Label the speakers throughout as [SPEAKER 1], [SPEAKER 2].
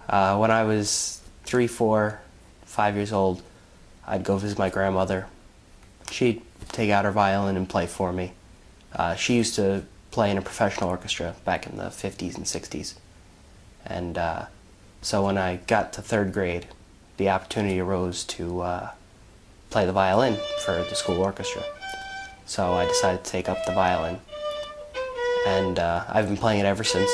[SPEAKER 1] When I was 3, 4, 5 years old, I'd go visit my grandmother. She'd take out her violin and play for me. She used to play in a professional orchestra back in the 50s and 60s. And so when I got to 3rd grade, the opportunity arose to play the violin for the school orchestra. So I decided to take up the violin, and I've been playing it ever since.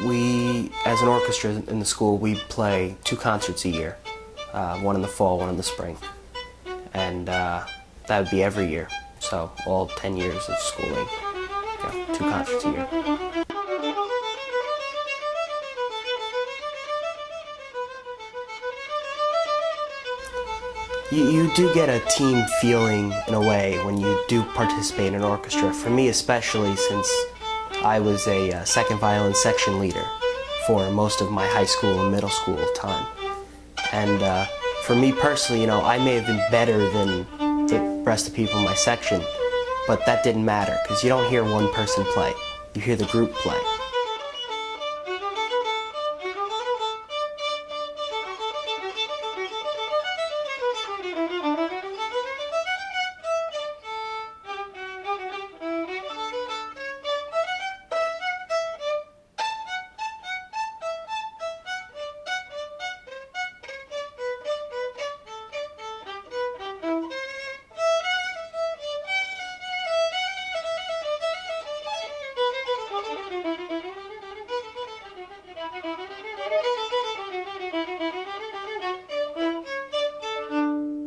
[SPEAKER 1] We, as an orchestra in the school, we play 2 concerts a year, one in the fall, one in the spring. And that would be every year, so all 10 years of schooling, 2 concerts a year. You do get a team feeling in a way when you do participate in an orchestra. For me especially, since I was a 2nd violin section leader for most of my high school and middle school time. And for me personally, I may have been better than the rest of the people in my section, but that didn't matter because you don't hear one person play, you hear the group play.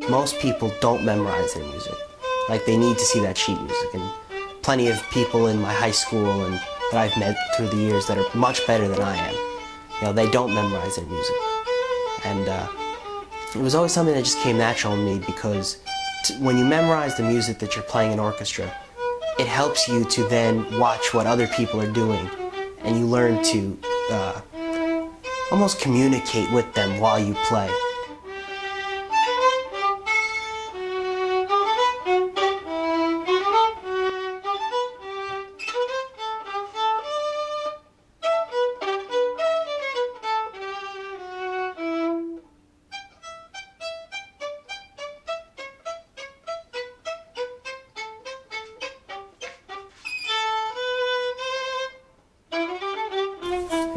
[SPEAKER 1] Most people don't memorize their music. Like, they need to see that sheet music. And plenty of people in my high school and that I've met through the years that are much better than I am, they don't memorize their music. And it was always something that just came natural to me because when you memorize the music that you're playing in orchestra, it helps you to then watch what other people are doing, and you learn to almost communicate with them while you play.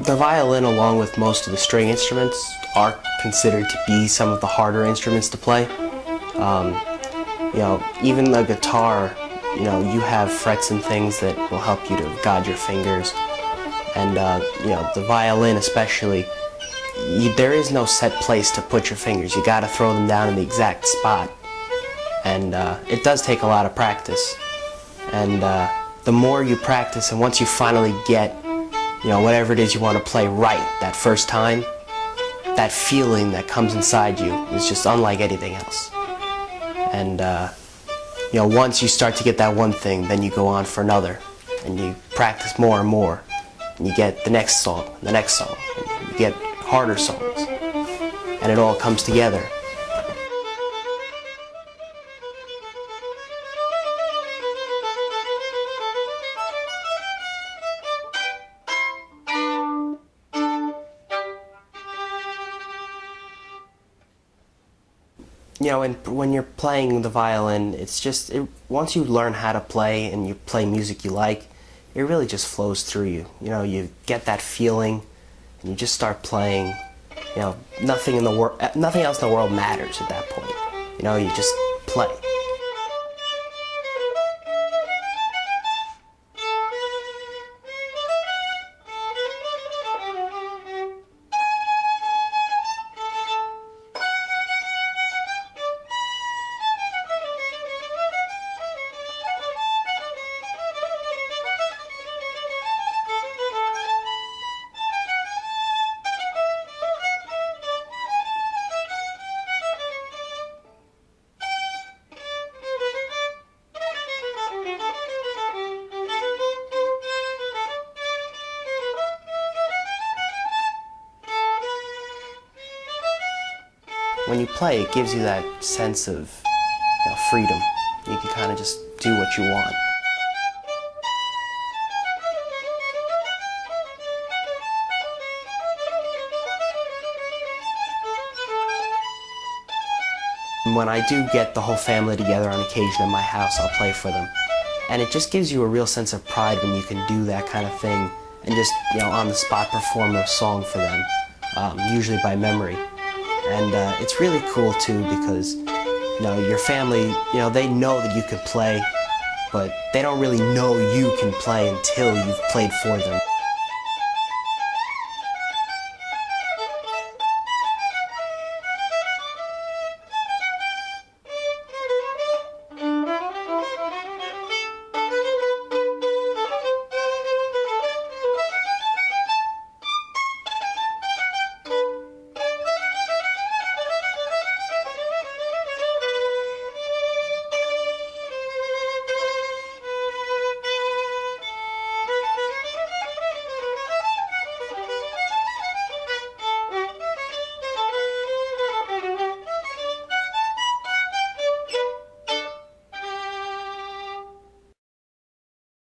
[SPEAKER 1] The violin, along with most of the string instruments, are considered to be some of the harder instruments to play. Even the guitar, you have frets and things that will help you to guide your fingers. And, the violin especially, there is no set place to put your fingers. You gotta throw them down in the exact spot. And it does take a lot of practice. And the more you practice, and once you finally get whatever it is you want to play right that first time, that feeling that comes inside you is just unlike anything else. And, once you start to get that one thing, then you go on for another, and you practice more and more, and you get the next song, and the next song, and you get harder songs, and it all comes together. And when you're playing the violin, it's just, once you learn how to play and you play music you like, it really just flows through you. You get that feeling and you just start playing. Nothing else in the world matters at that point. You just play. When you play, it gives you that sense of freedom. You can kind of just do what you want. When I do get the whole family together on occasion in my house, I'll play for them. And it just gives you a real sense of pride when you can do that kind of thing and just, on the spot perform a song for them, usually by memory. And it's really cool too because, your family, they know that you can play, but they don't really know you can play until you've played for them.